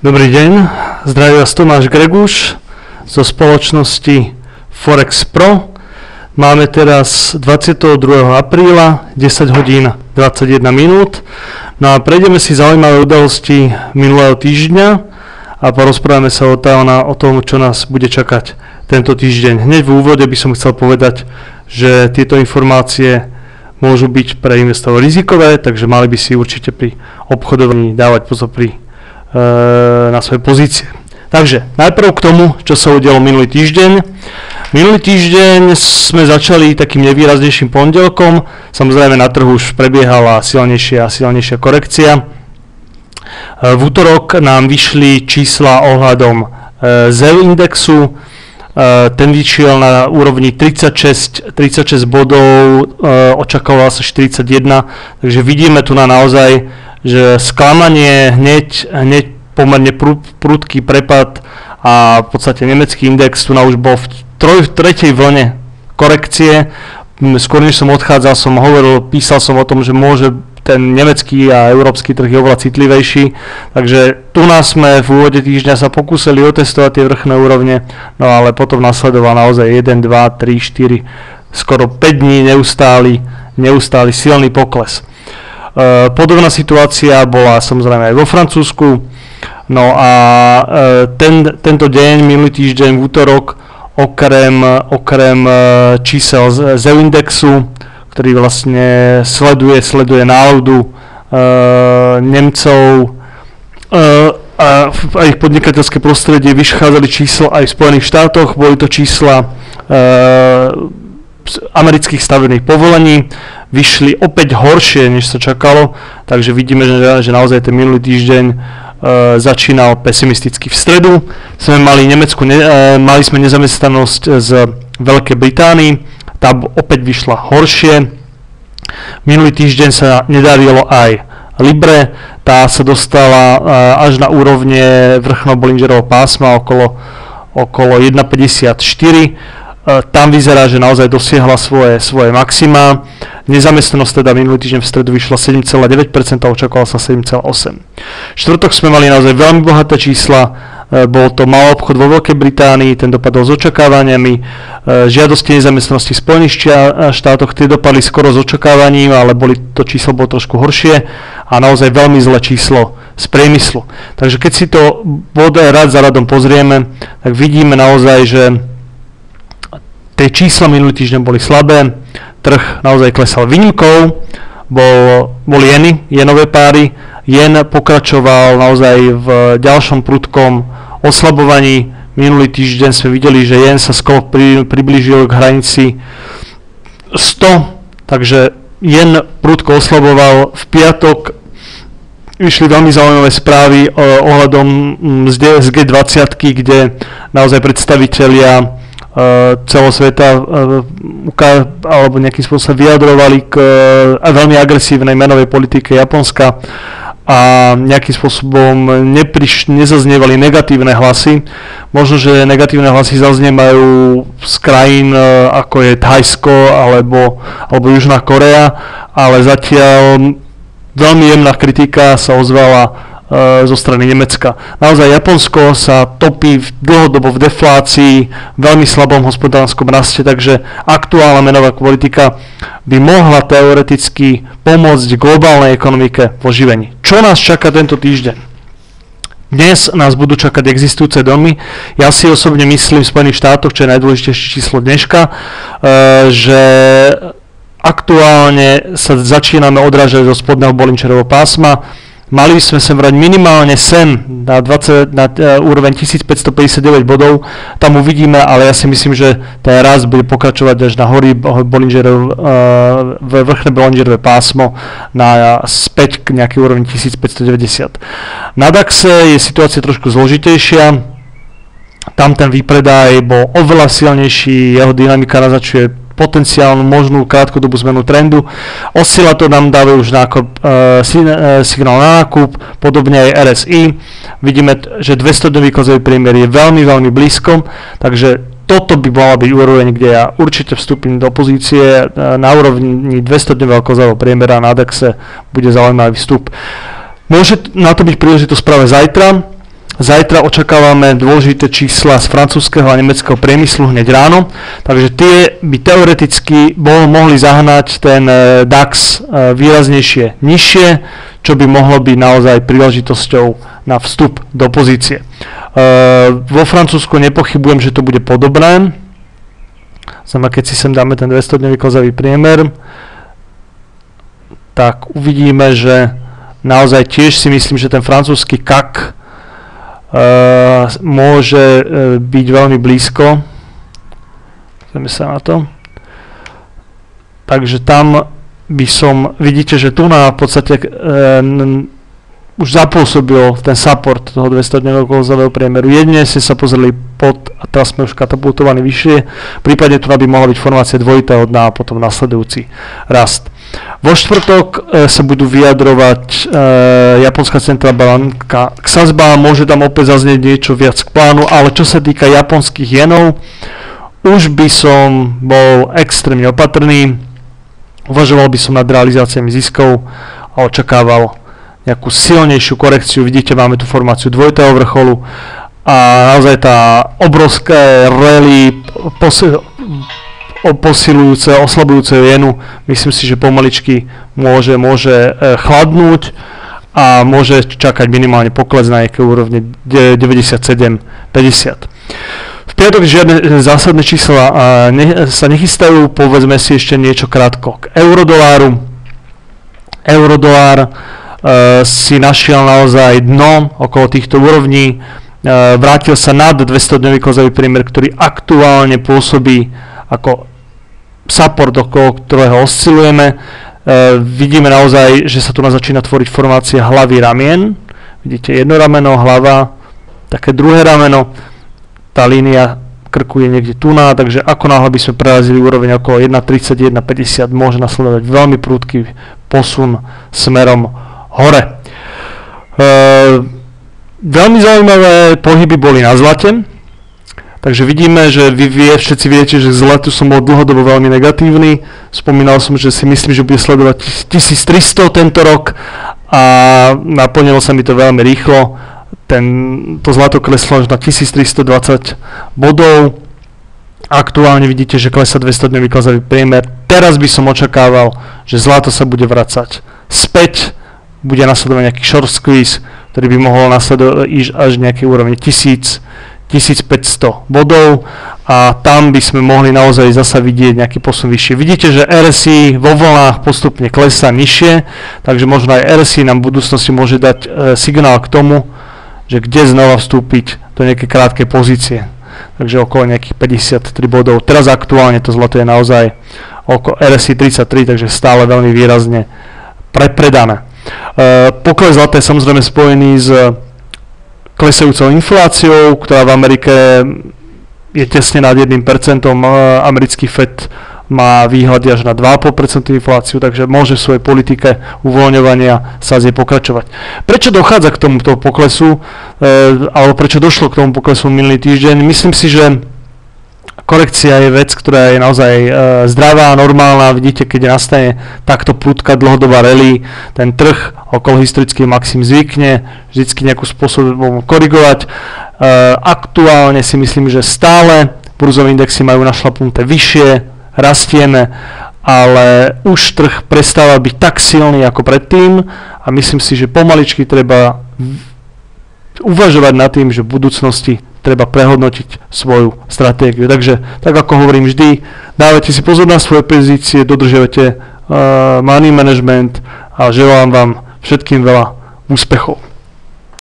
Dobrý deň, zdraví vás Tomáš Greguš zo spoločnosti Forex Pro. Máme teraz 22. apríla, 10 hodín 21 minút. No a prejdeme si zaujímavé udalosti minulého týždňa a porozprávame sa o tom, čo nás bude čakať tento týždeň. Hneď v úvode by som chcel povedať, že tieto informácie môžu byť pre investorov rizikové, takže mali by si určite pri obchodovaní dávať pozor na svoje pozície. Takže najprv k tomu, čo sa udialo minulý týždeň. Minulý týždeň sme začali takým nevýraznejším pondelkom. Samozrejme na trhu už prebiehala silnejšia a silnejšia korekcia. V útorok nám vyšli čísla ohľadom ZEV indexu. Ten vyšiel na úrovni 36 bodov, očakával sa 41, takže vidíme tu naozaj, že sklamanie, hneď pomerne prudký prepad a v podstate nemecký index tu už bol v tretej vlne korekcie. Skôr než som odchádzal, písal som o tom, že môže ten nemecký a európsky trh je oveľa citlivejší, takže tu nás sme v úvode týždňa sa pokúsili otestovať tie vrchné úrovne, no ale potom nasledoval naozaj 1, 2, 3, 4, skoro 5 dní neustály silný pokles. Podobná situácia bola samozrejme aj vo Francúzsku. No a tento deň, minulý týždeň v útorok, okrem čísel ZEV indexu, ktorý vlastne sleduje náladu Nemcov a ich podnikateľské prostredie, vychádzali čísla aj v Spojených štátoch, boli to čísla amerických stavebných povolení, vyšli opäť horšie, než sa čakalo, takže vidíme, že naozaj ten minulý týždeň začínal pesimisticky. V stredu sme mali mali sme nezamestnanosť z Veľkej Británii, tá opäť vyšla horšie. Minulý týždeň sa nedarilo aj Libre, tá sa dostala až na úrovne vrchného Bollingerovho pásma okolo 1,54. Tam vyzerá, že naozaj dosiahla svoje maxima. Nezamestnanosť teda minulý týždeň v stredu vyšla 7,9%, očakovala sa 7,8%. Štvrtok sme mali naozaj veľmi bohaté čísla, bol to malý obchod vo Veľkej Británii, ten dopadol s očakávaniami, žiadosti nezamestnanosti v Spojených štátoch, tie dopadli skoro s očakávaním, ale to číslo bolo trošku horšie a naozaj veľmi zlé číslo z priemyslu. Takže keď si to rád za radom pozrieme, tak vidíme naozaj, že tie čísla minulý týždeň boli slabé, trh naozaj klesal. Výnimkou boli jenové páry. Jen pokračoval naozaj v ďalšom prudkom oslabovaní. Minulý týždeň sme videli, že jen sa skoro priblížil k hranici 100, takže jen prudko oslaboval. V piatok vyšli veľmi zaujímavé správy ohľadom z G20, kde naozaj predstavitelia celosveta alebo nejakým spôsobom vyjadrovali k veľmi agresívnej menovej politike Japonska a nejakým spôsobom nezaznievali negatívne hlasy. Možno, že negatívne hlasy zaznievajú z krajín ako je Thajsko alebo Južná Korea, ale zatiaľ veľmi jemná kritika sa ozvala zo strany Nemecka. Naozaj Japonsko sa topí dlhodobo v deflácii, veľmi slabom hospodárskom raste, takže aktuálna menová politika by mohla teoreticky pomôcť globálnej ekonomike v oživení. Čo nás čaká tento týždeň? Dnes nás budú čakať existujúce domy. Ja si osobne myslím v Spojených štátoch, čo je najdôležitejšie číslo dneška, že aktuálne sa začíname odrážať zo spodného Bollingerovho pásma. Mali sme sem vrať minimálne na úroveň 1559 bodov, tam uvidíme, ale ja si myslím, že ten rast bude pokračovať až na hory vrchné Bollingerové pásmo späť k nejakej úrovni 1590. Na DAXe je situácia trošku zložitejšia, tam ten výpredaj bol oveľa silnejší, jeho dynamika naznačuje potenciálnu možnú krátkodobú zmenu trendu. Oscilátor nám dávajú už signál na nákup, podobne aj RSI. Vidíme, že 200-dňový klzový priemer je veľmi, veľmi blízko, takže toto by mala byť úroveň, kde ja určite vstúpim do pozície. Na úrovni 200-dňového klzového priemera na DAXe bude zaujímavý vstup. Môže na to byť príležitosť práve zajtra. Zajtra očakávame dôležité čísla z francúzskeho a nemeckého priemyslu hneď ráno, takže tie by teoreticky mohli zahnať ten DAX výraznejšie nižšie, čo by mohlo byť naozaj príležitosťou na vstup do pozície. Vo Francúzsku nepochybujem, že to bude podobné. Znamená, keď si sem dáme ten 200-dňový klzavý priemer, tak uvidíme, že naozaj tiež si myslím, že ten francúzsky CAC môže byť veľmi blízko. Pozrieme sa na to. Takže tam by som, vidíte, že tu na v podstate už zapôsobil ten support toho 200-dňového klzavého priemeru. Jedine ste sa pozreli pod a teraz sme už katapultovaní vyššie. Prípadne tu by mohla byť formácia dvojitého dna a potom nasledujúci rast. Vo štvrtok sa budú vyjadrovať japonská centrálna banka k sadzbám, môže tam opäť zaznieť niečo viac k plánu, ale čo sa týka japonských jenov, už by som bol extrémne opatrný, uvažoval by som nad realizáciami ziskov a očakával nejakú silnejšiu korekciu. Vidíte, máme tu formáciu dvojitého vrcholu a naozaj tá obrovské rally posilujúce, oslabujúce jenu, myslím si, že pomaličky môže chladnúť a môže čakať minimálne pokles na nejaké úrovne 97,50. V piatok žiadne zásadné čísla sa nechystajú, povedzme si ešte niečo krátko k eurodoláru. Eurodolár si našiel naozaj dno okolo týchto úrovní, vrátil sa nad 200-dňový klzavý priemer, ktorý aktuálne pôsobí ako support, okolo ktorého oscilujeme. Vidíme naozaj, že sa tu začína tvoriť formácia hlavy ramien. Vidíte jedno rameno, hlava, také druhé rameno. Tá línia krku je niekde tu na, takže ako náhle by sme prerazili úroveň okolo 1,3150, môže nasledovať veľmi prudký posun smerom hore. Veľmi zaujímavé pohyby boli na zlate. Takže vidíme, že vy všetci viete, že zlatu som bol dlhodobo veľmi negatívny. Spomínal som, že si myslím, že bude sledovať 1300 tento rok a naplnilo sa mi to veľmi rýchlo. To zlato kleslo až na 1320 bodov. Aktuálne vidíte, že klesá 200-dňový klzavý priemer. Teraz by som očakával, že zlato sa bude vracať späť. Bude nasledovať nejaký short squeeze, ktorý by mohol nasledovať až nejaké úrovne 1500 bodov a tam by sme mohli naozaj zasa vidieť nejaký posun vyššie. Vidíte, že RSI vo vlnách postupne klesá nižšie, takže možno aj RSI nám v budúcnosti môže dať signál k tomu, že kde znova vstúpiť do nejakej krátkej pozície. Takže okolo nejakých 53 bodov. Teraz aktuálne to zlato je naozaj okolo RSI 33, takže stále veľmi výrazne prepredané. Pokles zlata je samozrejme spojený s klesajúcou infláciou, ktorá v Amerike je tesne nad 1%. Americký FED má výhľady až na 2,5% infláciu, takže môže v svojej politike uvoľňovania sadzie pokračovať. Prečo dochádza k tomuto poklesu, alebo prečo došlo k tomu poklesu minulý týždeň? Myslím si, že korekcia je vec, ktorá je naozaj zdravá, normálna. Vidíte, keď nastane takto prudká dlhodobá rally, ten trh okolo historických maxim zvykne vždycky nejakým spôsobom korigovať. Aktuálne si myslím, že stále burzové indexy majú našlapnuté vyššie, rastieme, ale už trh prestáva byť tak silný ako predtým a myslím si, že pomaličky treba uvažovať nad tým, že v budúcnosti treba prehodnotiť svoju stratégiu. Takže, tak ako hovorím vždy, dávajte si pozor na svoje pozície, dodržiavate money management a želám vám všetkým veľa úspechov.